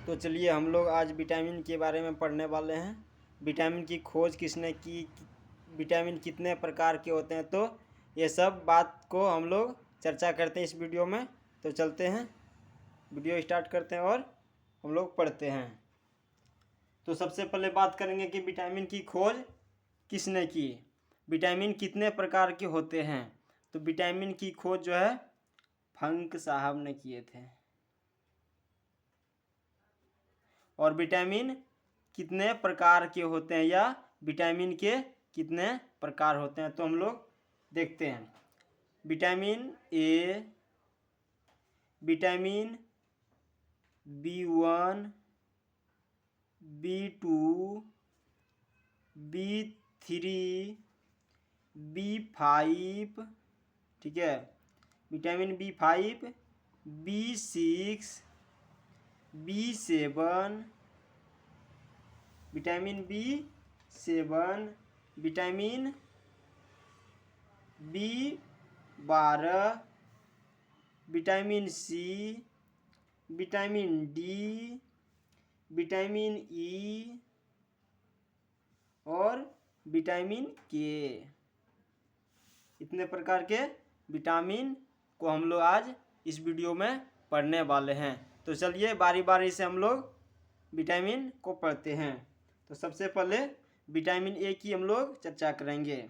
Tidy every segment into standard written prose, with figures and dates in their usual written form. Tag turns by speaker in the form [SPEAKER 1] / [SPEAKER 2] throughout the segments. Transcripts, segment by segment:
[SPEAKER 1] तो चलिए हम लोग आज विटामिन के बारे में पढ़ने वाले हैं। विटामिन की खोज किसने की, विटामिन कितने प्रकार के होते हैं, तो ये सब बात को हम लोग चर्चा करते हैं इस वीडियो में। तो चलते हैं, वीडियो स्टार्ट करते हैं और हम लोग पढ़ते हैं। तो सबसे पहले बात करेंगे कि विटामिन की खोज किसने की, विटामिन कितने प्रकार के होते हैं। तो विटामिन की खोज जो है फंक साहब ने किए थे। और विटामिन कितने प्रकार के होते हैं या विटामिन के कितने प्रकार होते हैं, तो हम लोग देखते हैं। Vitamin A, vitamin B1, B2, B3, B5, ठीक है, vitamin B5, B6, B7, vitamin B7, vitamin B12, vitamin C, vitamin D, vitamin E और विटामिन K। इतने प्रकार के विटामिन को हम लोग आज इस वीडियो में पढ़ने वाले हैं। तो चलिए बारी बारी से हम लोग विटामिन को पढ़ते हैं। तो सबसे पहले विटामिन ए की हम लोग चर्चा करेंगे।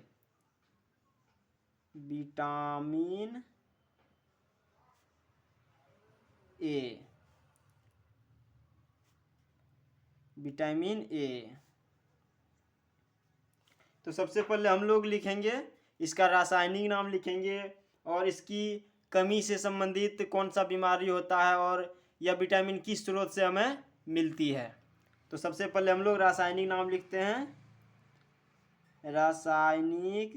[SPEAKER 1] Vitamin A, vitamin A. तो सबसे पहले हम लोग लिखेंगे इसका रासायनिक नाम लिखेंगे और इसकी कमी से संबंधित कौन सा बीमारी होता है और यह विटामिन किस स्रोत से हमें मिलती है। तो सबसे पहले हम लोग रासायनिक नाम लिखते हैं। रासायनिक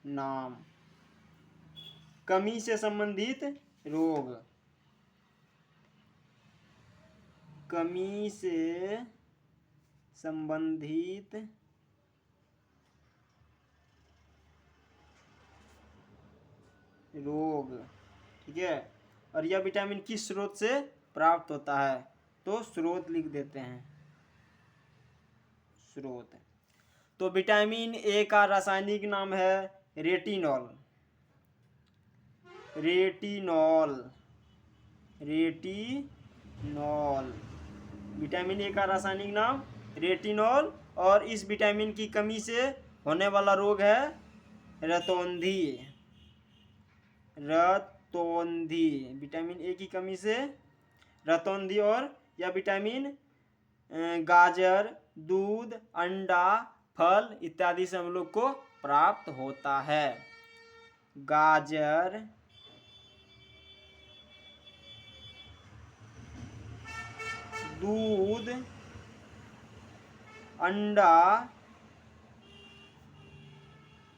[SPEAKER 1] नाम, कमी से संबंधित रोग, कमी से संबंधित रोग, ठीक है। और यह विटामिन किस स्रोत से प्राप्त होता है, तो स्रोत लिख देते हैं, स्रोत। तो विटामिन ए का रासायनिक नाम है retinol, retinol, retinol. Vitamin A का रासायनिक नाम रेटिनॉल। और इस विटामिन की कमी से होने वाला रोग है रतौंधी, रतौंधी। विटामिन ए की कमी से रतौंधी। और यह विटामिन गाजर, दूध, अंडा, फल इत्यादि से हम लोग को प्राप्त होता है। गाजर, दूध, अंडा,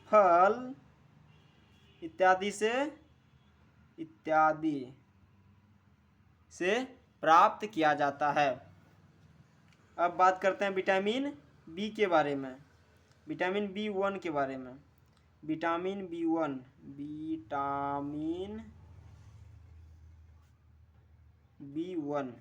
[SPEAKER 1] फल इत्यादि से प्राप्त किया जाता है। अब बात करते हैं विटामिन बी के बारे में, विटामिन B1 के बारे में। विटामिन B1, विटामिन B1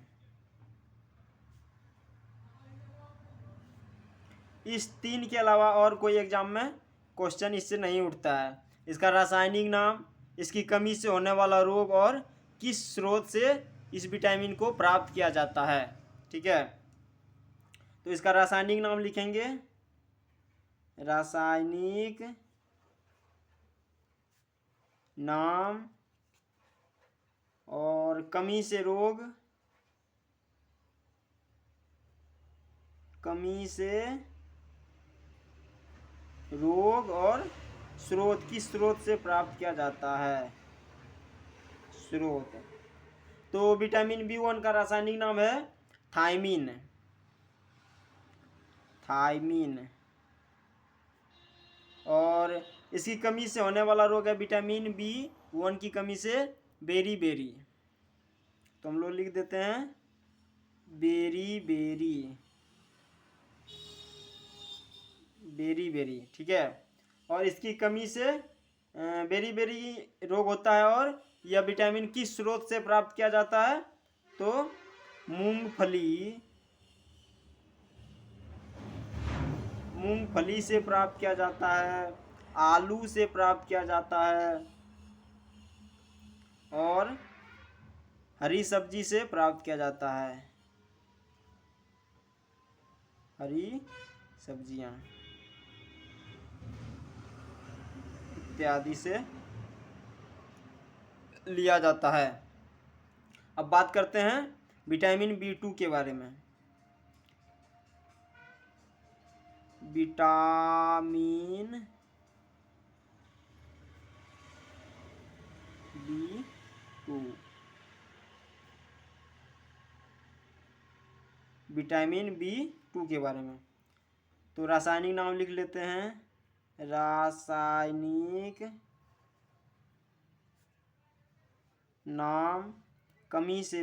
[SPEAKER 1] इस तीन के अलावा और कोई एग्जाम में क्वेश्चन इससे नहीं उठता है। इसका रासायनिक नाम, इसकी कमी से होने वाला रोग और किस स्रोत से इस विटामिन को प्राप्त किया जाता है, ठीक है। तो इसका रासायनिक नाम लिखेंगे, रासायनिक नाम। और कमी से रोग, कमी से रोग और स्रोत, किस स्रोत से प्राप्त किया जाता है, स्रोत। तो विटामिन B1 का रासायनिक नाम है थायमीन, थायमीन। और इसकी कमी से होने वाला रोग है विटामिन B1 की कमी से बेरी, तो हम लोग लिख देते हैं बेरी, ठीक है। और इसकी कमी से बेरी रोग होता है और यह विटामिन किस स्रोत से प्राप्त किया जाता है? तो मूंगफली से प्राप्त किया जाता है, आलू से प्राप्त किया जाता है और हरी सब्जी से प्राप्त किया जाता है। हरी सब्जियां इत्यादि से लिया जाता है। अब बात करते हैं विटामिन B2 के बारे में। विटामिन B2 विटामिन B2 के बारे में तो रासायनिक नाम लिख लेते हैं। रासायनिक नाम कमी से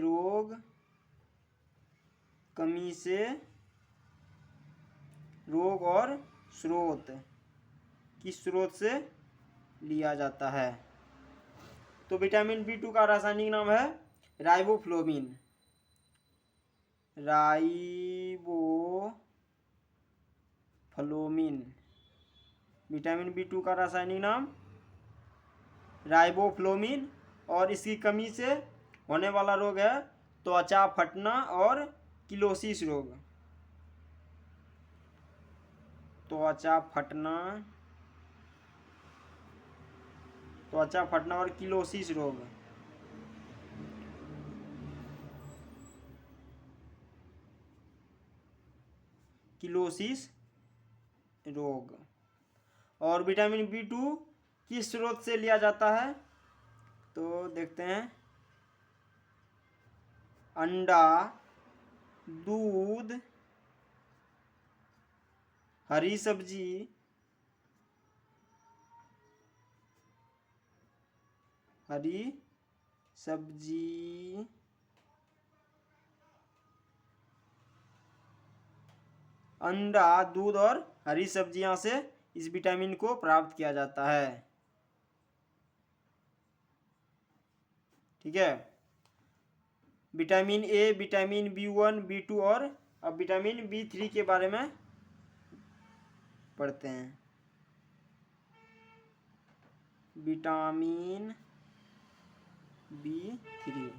[SPEAKER 1] रोग और स्रोत, किस स्रोत से लिया जाता है? तो विटामिन B2 का रासायनिक नाम है राइबोफ्लोविन। विटामिन B2 का रासायनिक नाम राइबोफ्लोविन और इसकी कमी से होने वाला रोग है त्वचा फटना और किलोसिस रोग। त्वचा फटना और किलोसिस रोग। और विटामिन B2 किस स्रोत से लिया जाता है? तो देखते हैं, अंडा, दूध, हरी सब्जी, अंडा, दूध और हरी सब्जियां से इस विटामिन को प्राप्त किया जाता है। ठीक है। Vitamin A, vitamin B1, B2 और अब विटामिन B3 के बारे में पढ़ते हैं। विटामिन B3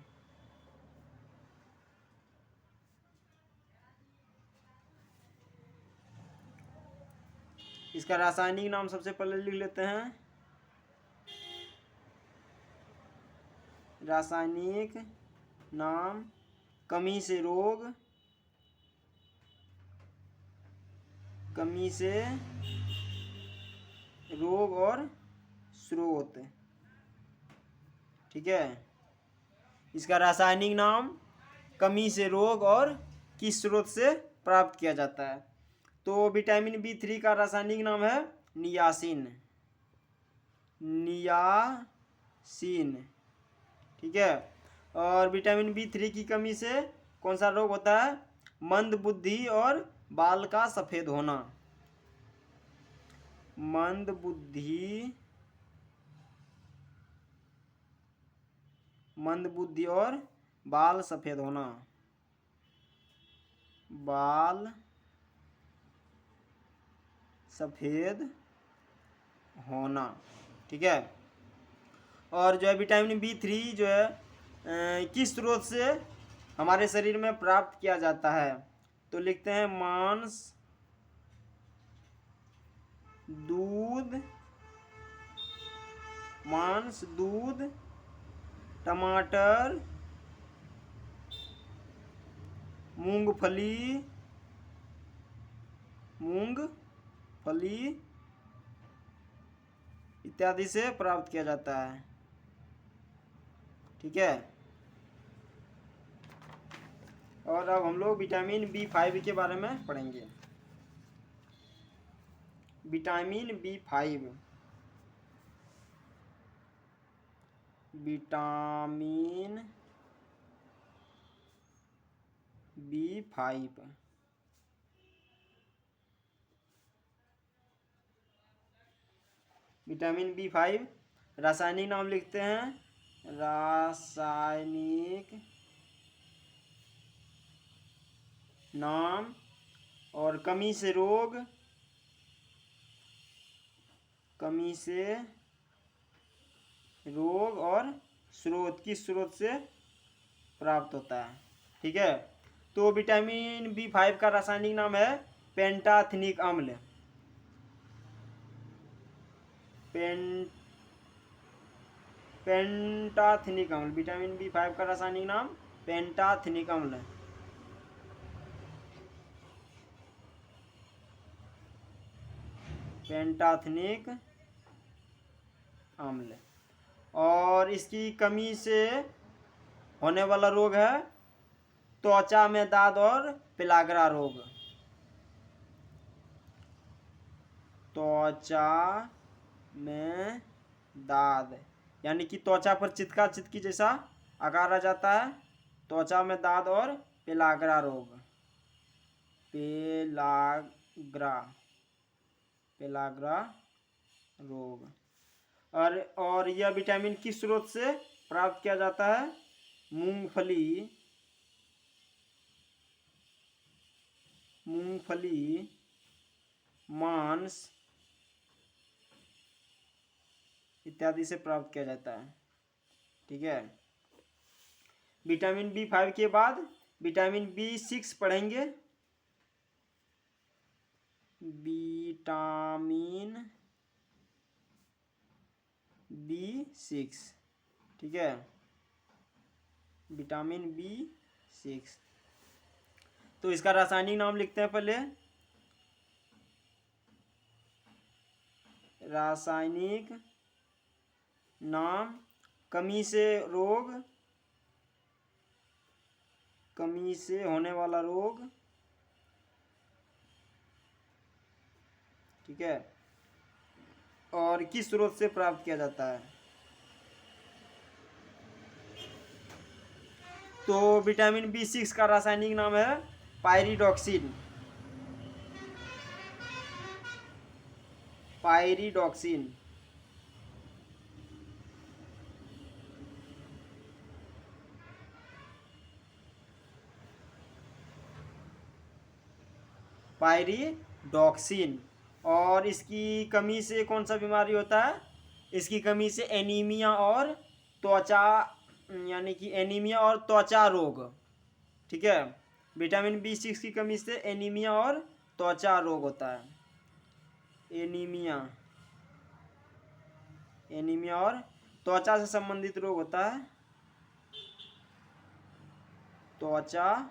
[SPEAKER 1] इसका रासायनिक नाम सबसे पहले लिख लेते हैं। रासायनिक नाम कमी से रोग और स्रोत। ठीक है। इसका रासायनिक नाम कमी से रोग और किस स्रोत से प्राप्त किया जाता है? तो विटामिन B3 का रासायनिक नाम है नियासिन। ठीक है। और विटामिन B3 की कमी से कौन सा रोग होता है? मंद बुद्धि और बाल का सफेद होना। मंद बुद्धि और बाल सफेद होना। ठीक है। और जो है विटामिन B3 जो है किस स्रोत से हमारे शरीर में प्राप्त किया जाता है? तो लिखते हैं मांस, दूध, टमाटर, मूंगफली इत्यादि से प्राप्त किया जाता है। ठीक है। और अब हम लोग विटामिन B5 के बारे में पढ़ेंगे। विटामिन B5 विटामिन B5 रासायनिक नाम लिखते हैं रासायनिक नाम और कमी से रोग और स्रोत, किस स्रोत से प्राप्त होता है। ठीक है, तो विटामिन B5 का रासायनिक नाम है पेंटाथनिक अम्ल। पेंटाथनिक अम्ल, विटामिन B5 का रासायनिक नाम पेंटाथनिक अम्ल है। पेंटाथनिक अम्ल, और इसकी कमी से होने वाला रोग है त्वचा में दाद और पेलाग्रा रोग। त्वचा में दाद यानी कि त्वचा पर चितका चितकी जैसा आकार आ जाता है, त्वचा में दाद और पेलाग्रा रोग। पेलाग्रा रोग। और यह विटामिन किस स्रोत से प्राप्त किया जाता है। मूंगफली, मांस इत्यादि से प्राप्त किया जाता है। ठीक है, विटामिन B5 के बाद विटामिन B6 पढ़ेंगे। विटामिन B6, ठीक है, विटामिन B6। तो इसका रासायनिक नाम लिखते हैं पहले। रासायनिक नाम कमी से रोग, कमी से होने वाला रोग। ठीक है, और किस स्रोत से प्राप्त किया जाता है। तो विटामिन B6 का रासायनिक नाम है पायरिडॉक्सिन। Pyridoxine, pyridoxine. और इसकी कमी से कौन सा बीमारी होता है। इसकी कमी से एनीमिया और त्वचा यानी कि एनीमिया और त्वचा रोग। ठीक है, विटामिन B6 की कमी से एनीमिया और त्वचा रोग होता है। एनीमिया और त्वचा से संबंधित रोग होता है। त्वचा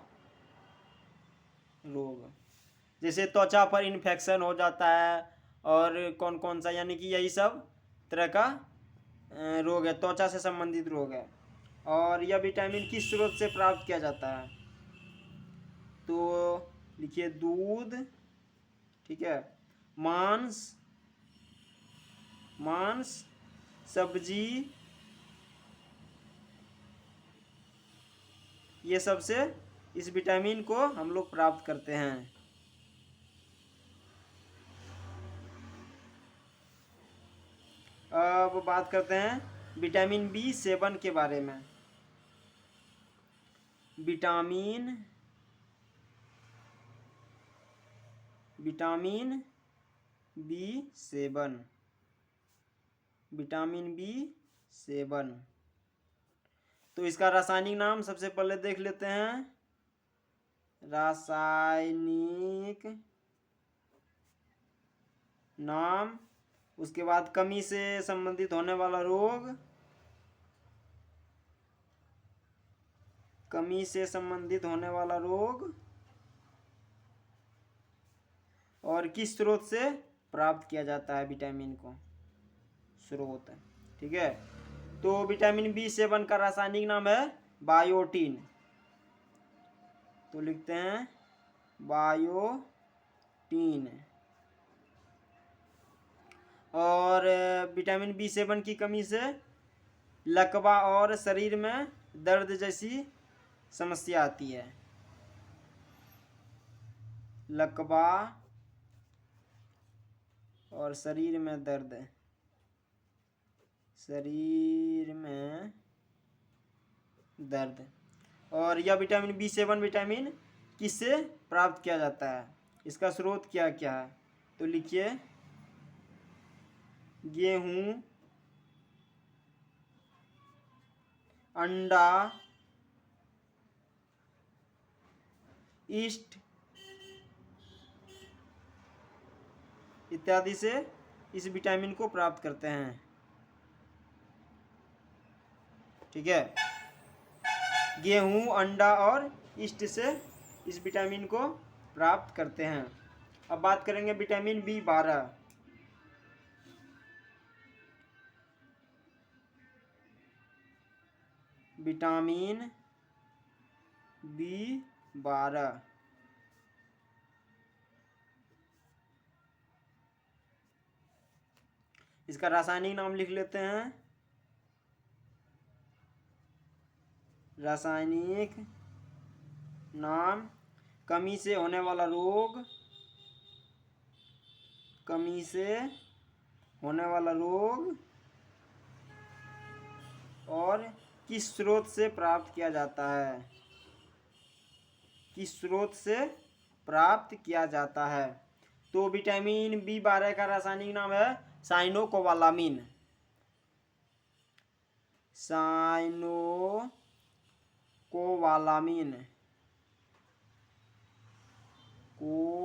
[SPEAKER 1] रोग, जैसे त्वचा पर इन्फेक्शन हो जाता है, और कौन कौन सा यानी कि यही सब तरह का रोग है, त्वचा से संबंधित रोग है। और यह विटामिन किस स्रोत से प्राप्त किया जाता है। तो लिखिए दूध, ठीक है, मांस, सब्जी, ये सब से इस विटामिन को हम लोग प्राप्त करते हैं। अब बात करते हैं विटामिन B7 के बारे में। Vitamin B7, vitamin B7। तो इसका रासायनिक नाम सबसे पहले देख लेते हैं। रासायनिक नाम, उसके बाद कमी से संबंधित होने वाला रोग, कमी से संबंधित होने वाला रोग, और किस स्रोत से प्राप्त किया जाता है विटामिन को, स्रोत। ठीक है, तो विटामिन B7 का रासायनिक नाम है बायोटीन। तो लिखते हैं बायोटीन। और विटामिन B7 की कमी से लकवा और शरीर में दर्द जैसी समस्या आती है। लकवा और शरीर में दर्द, शरीर में दर्द। और यह विटामिन B7 विटामिन किससे प्राप्त किया जाता है, इसका स्रोत क्या क्या है, तो लिखिए गेहूं, अंडा, ईस्ट इत्यादि से इस विटामिन को प्राप्त करते हैं। ठीक है, गेहूं, अंडा और ईस्ट से इस विटामिन को प्राप्त करते हैं। अब बात करेंगे विटामिन B12। विटामिन B12 इसका रासायनिक नाम लिख लेते हैं। रासायनिक नाम कमी से होने वाला रोग, कमी से होने वाला रोग और किस स्रोत से प्राप्त किया जाता है, किस स्रोत से प्राप्त किया जाता है। तो विटामिन B12 का रासायनिक नाम है साइनोकोबालामिन। Cyanocobalamin, cobalamin,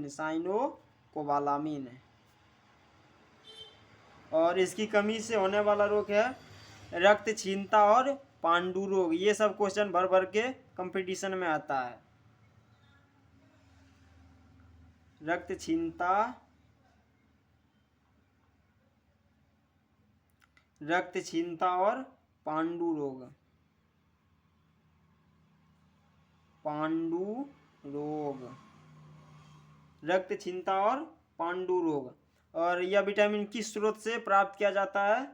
[SPEAKER 1] cyanocobalamin. और इसकी कमी से होने वाला रोग है रक्तहीनता और पांडु रोग। ये सब क्वेश्चन भर भर के कंपटीशन में आता है। रक्तहीनता, रक्तहीनता और पांडु रोग, पांडु रोग, रक्तहीनता और पांडु रोग। और यह विटामिन किस स्रोत से प्राप्त किया जाता है,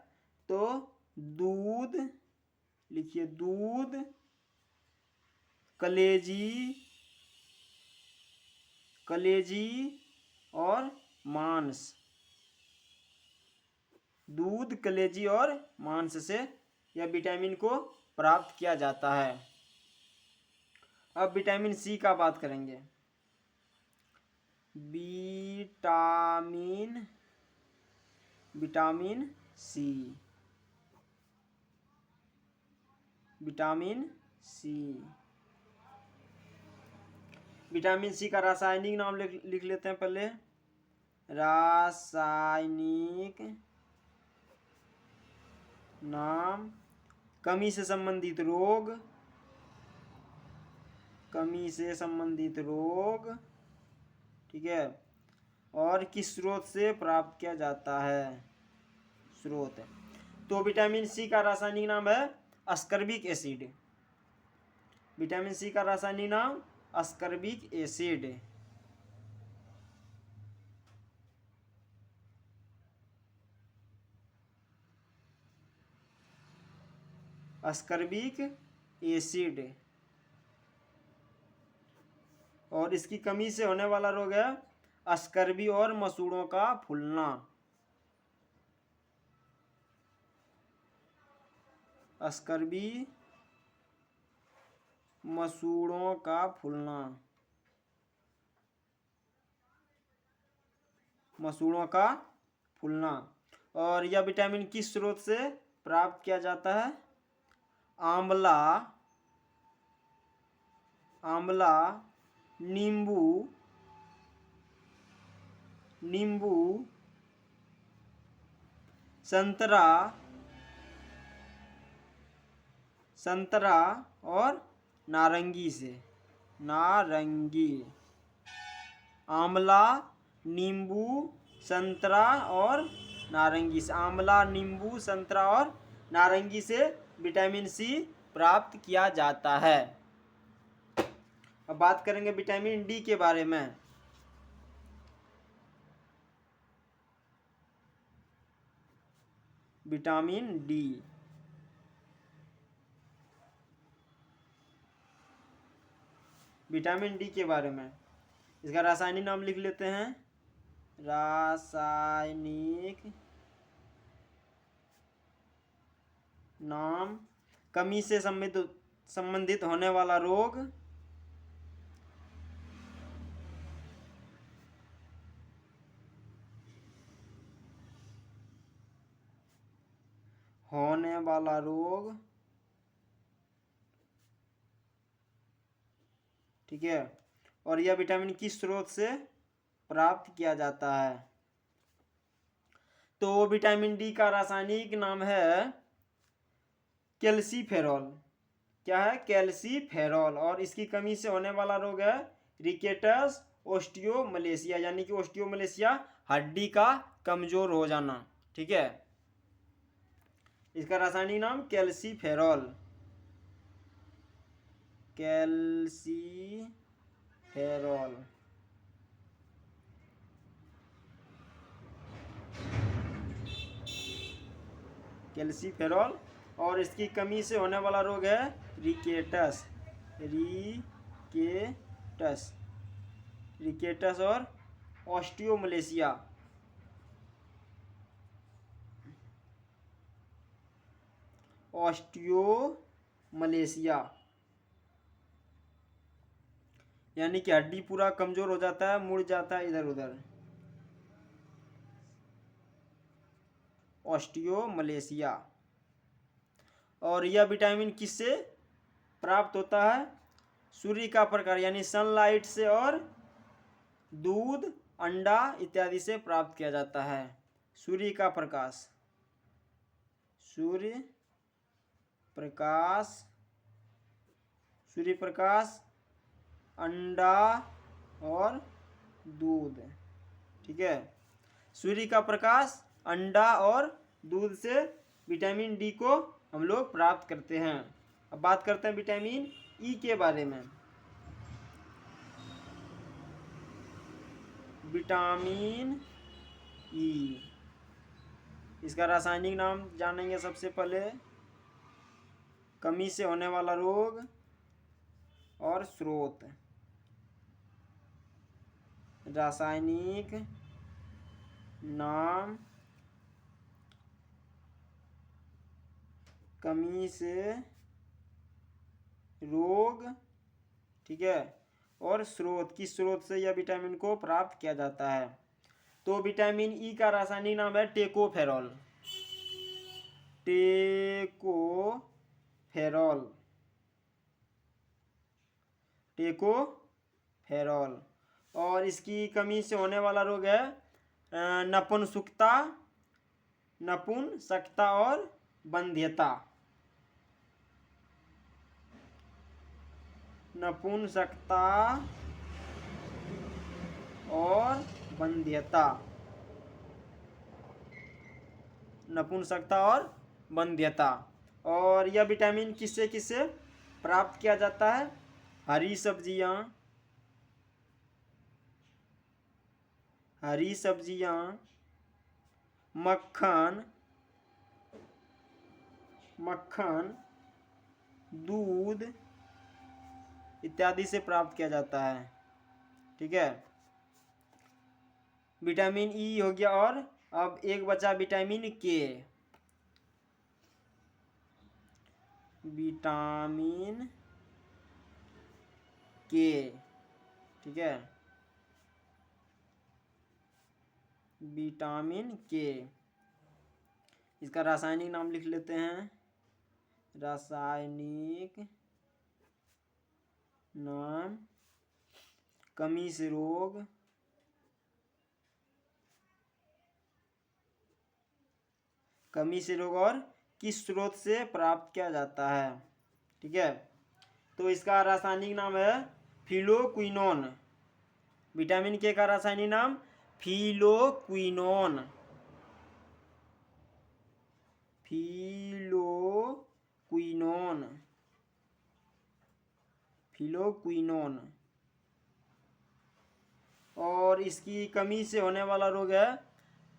[SPEAKER 1] तो दूध, लिखिए दूध, कलेजी, कलेजी और मांस। दूध, कलेजी और मांस से यह विटामिन को प्राप्त किया जाता है। अब विटामिन C का बात करेंगे। Vitamin C, vitamin C, vitamin C का रासायनिक नाम लिख लेते हैं पहले। रासायनिक नाम कमी से संबंधित रोग, कमी से संबंधित रोग, ठीक है, और किस स्रोत से प्राप्त किया जाता है, स्रोत। तो विटामिन C का रासायनिक नाम है अस्कर्बिक एसिड। विटामिन C का रासायनिक नाम अस्कर्बिक एसिड। अस्कर्बिक एसिड। और इसकी कमी से होने वाला रोग है अस्कर्बी और मसूड़ों का फूलना। अस्कर्बी, मसूड़ों का फूलना, मसूड़ों का फूलना। और यह विटामिन किस स्रोत से प्राप्त किया जाता है, आंवला, आंवला, नींबू, नींबू, संतरा, संतरा और नारंगी से। नारंगी, आंवला, नींबू, संतरा और नारंगी से। आंवला, नींबू, संतरा और नारंगी से विटामिन C प्राप्त किया जाता है। अब बात करेंगे विटामिन D के बारे में। विटामिन D, विटामिन D के बारे में इसका रासायनिक नाम लिख लेते हैं। रासायनिक नाम, कमी से संबंधित होने वाला रोग, होने वाला रोग, ठीक है। और यह विटामिन किस स्रोत से प्राप्त किया जाता है? तो विटामिन डी का रासायनिक नाम है कैल्सीफेरॉल। क्या है? कैल्सीफेरॉल। और इसकी कमी से होने वाला रोग है रिकेटस ओस्टियोमलेशिया, यानी कि ओस्टियोमलेशिया हड्डी का कमजोर हो जाना, ठीक है। इसका रासायनिक नाम कैल्सीफेरॉल, कैल्सीफेरॉल। कैल्सीफेरॉल। और इसकी कमी से होने वाला रोग है रिकेटस, रिकेटस और ऑस्टियोमलेशिया। ऑस्टियोमलेशिया यानी कि हड्डी पूरा कमजोर हो जाता है, मुड़ जाता है इधर उधर। ऑस्टियोमलेशिया। और यह विटामिन किससे प्राप्त होता है? सूर्य का प्रकाश यानी सनलाइट से और दूध, अंडा इत्यादि से प्राप्त किया जाता है। सूर्य का प्रकाश, सूर्य प्रकाश, अंडा और दूध, ठीक है। सूर्य का प्रकाश, अंडा और दूध से विटामिन डी को हम लोग प्राप्त करते हैं। अब बात करते हैं विटामिन ई के बारे में। विटामिन ई, इसका रासायनिक नाम जानेंगे सबसे पहले। कमी से होने वाला रोग और स्रोत। रासायनिक नाम, कमी से रोग, ठीक है। और स्रोत, किस स्रोत से यह विटामिन को प्राप्त किया जाता है? तो विटामिन ई का रासायनिक नाम है टेकोफेरॉल, टेकोफेरॉल। और इसकी कमी से होने वाला रोग है नपुंसकता और बंध्यता। नपुंसकता और बंध्यता, नपुंसकता और बंध्यता। और यह विटामिन किससे किससे प्राप्त किया जाता है? हरी सब्जियां, मक्खन, दूध इत्यादि से प्राप्त किया जाता है, ठीक है। विटामिन ई हो गया। और अब एक बचा विटामिन के। विटामिन के, ठीक है। विटामिन के, इसका रासायनिक नाम लिख लेते हैं। रासायनिक नाम, कमी से रोग, और किस स्रोत से प्राप्त किया जाता है, ठीक है। तो इसका रासायनिक नाम है फिलोक्विनोन। विटामिन के का रासायनिक नाम फिलोक्विनोन, फिलोक्विनोन। और इसकी कमी से होने वाला रोग है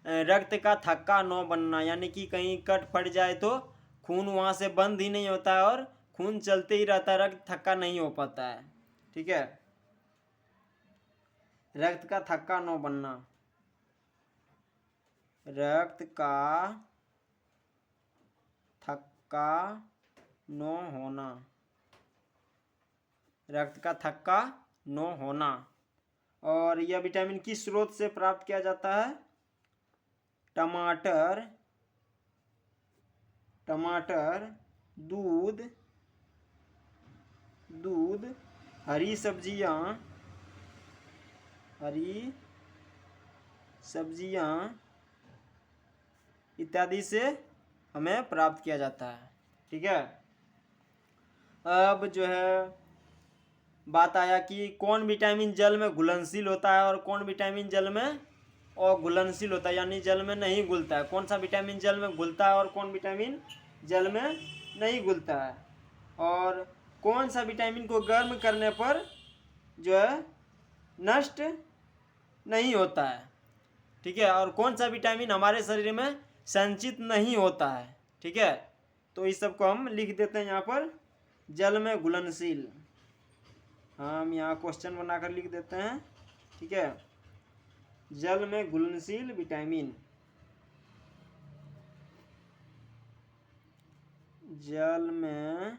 [SPEAKER 1] रक्त का थक्का न बनना, यानी कि कहीं कट फट जाए तो खून वहाँ से बंद ही नहीं होता है और खून चलते ही रहता है, रक्त थक्का नहीं हो पाता है, ठीक है। रक्त का थक्का न बनना, रक्त का थक्का न होना, रक्त का थक्का न होना। और यह विटामिन किस स्रोत से प्राप्त किया जाता है? टमाटर, टमाटर, दूध, दूध, हरी सब्जियां, हरी सब्जियां इत्यादि से हमें प्राप्त किया जाता है। ठीक है। अब जो है बात आया कि कौन विटामिन जल में घुलनशील होता है और कौन विटामिन जल में अघुलनशील होता है, यानी जल में नहीं घुलता है। कौन सा विटामिन जल में घुलता है और कौन विटामिन जल में नहीं घुलता है। और कौन सा विटामिन को गर्म करने पर जो है नष्ट नहीं होता है। ठीक है। और कौन सा विटामिन हमारे शरीर में संचित नहीं होता है। ठीक है। तो इस सब को हम लिख देते हैं यहाँ पर, जल में घुलनशील। हम यहाँ क्वेश्चन बनाकर लिख देते हैं। ठीक है। जल में घुलनशील विटामिन, जल में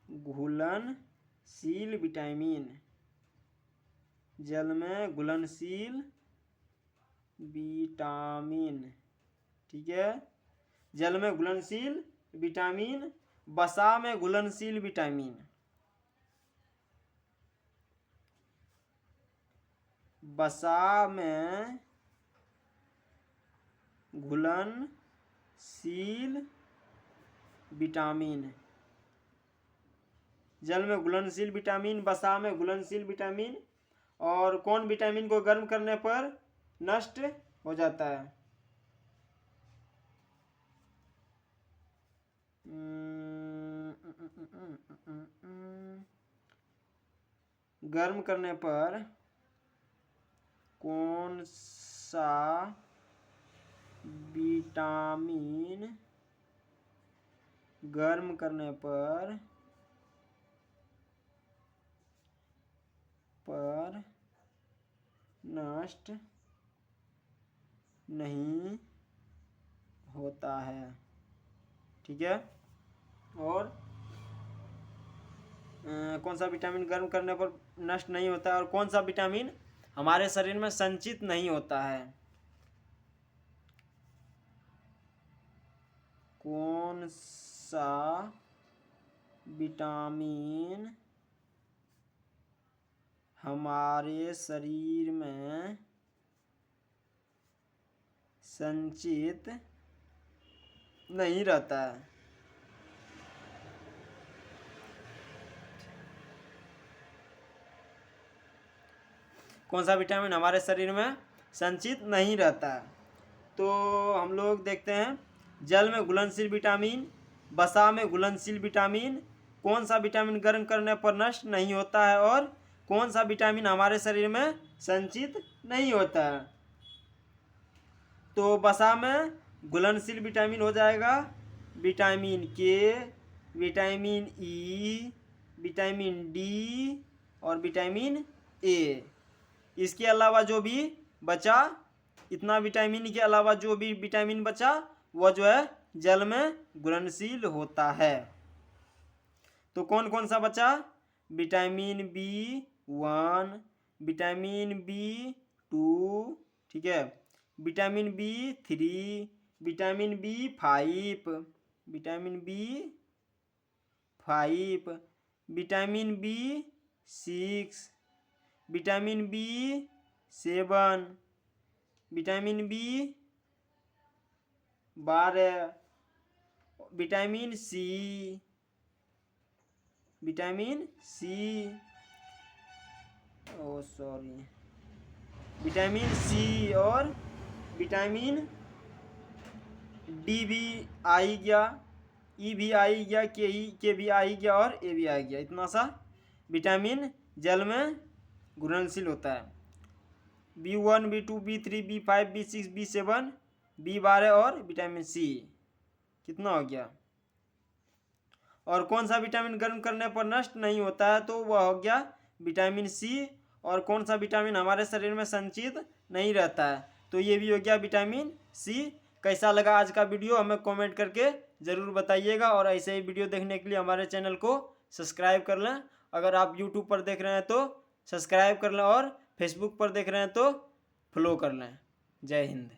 [SPEAKER 1] घुलनशील विटामिन, जल में घुलनशील विटामिन। ठीक है। जल में घुलनशील विटामिन, वसा में घुलनशील विटामिन, वसा में घुलनशील विटामिन, जल में घुलनशील विटामिन, वसा में घुलनशील विटामिन। और कौन विटामिन को गर्म करने पर नष्ट हो जाता है? गर्म करने पर कौन सा विटामिन गर्म करने पर नष्ट नहीं होता है। ठीक है। और कौन सा विटामिन गर्म करने पर नष्ट नहीं होता है और कौन सा विटामिन हमारे शरीर में संचित नहीं होता है? कौन सा विटामिन हमारे शरीर में संचित नहीं रहता है? कौन सा विटामिन हमारे शरीर में संचित नहीं रहता है? तो हम लोग देखते हैं, जल में घुलनशील विटामिन, वसा में घुलनशील विटामिन, कौन सा विटामिन गर्म करने पर नष्ट नहीं होता है और कौन सा विटामिन हमारे शरीर में संचित नहीं होता है। तो वसा में घुलनशील विटामिन हो जाएगा विटामिन के, विटामिन ई, विटामिन डी और विटामिन ए। इसके अलावा जो भी बचा, इतना विटामिन के अलावा जो भी विटामिन बचा वह जो है जल में घुलनशील होता है। तो कौन कौन सा बचा? विटामिन B1, विटामिन B2, ठीक है, vitamin B3, vitamin B5, vitamin B5, vitamin B6, vitamin B7, vitamin B12, vitamin C, vitamin C, vitamin C और विटामिन D भी आ ही गया, E भी आ ही गया, के भी आ ही गया और A भी आ गया। इतना सा विटामिन जल में घुलनशील होता है। B1, B2, B3, B5, B6, B7, B12 और विटामिन C। कितना हो गया? और कौन सा विटामिन गर्म करने पर नष्ट नहीं होता है? तो वह हो गया विटामिन C। और कौन सा विटामिन हमारे शरीर में संचित नहीं रहता है? तो ये भी हो गया विटामिन C। कैसा लगा आज का वीडियो हमें कमेंट करके ज़रूर बताइएगा। और ऐसे ही वीडियो देखने के लिए हमारे चैनल को सब्सक्राइब कर लें। अगर आप यूट्यूब पर देख रहे हैं तो सब्सक्राइब कर लें और फेसबुक पर देख रहे हैं तो फॉलो कर लें। जय हिंद।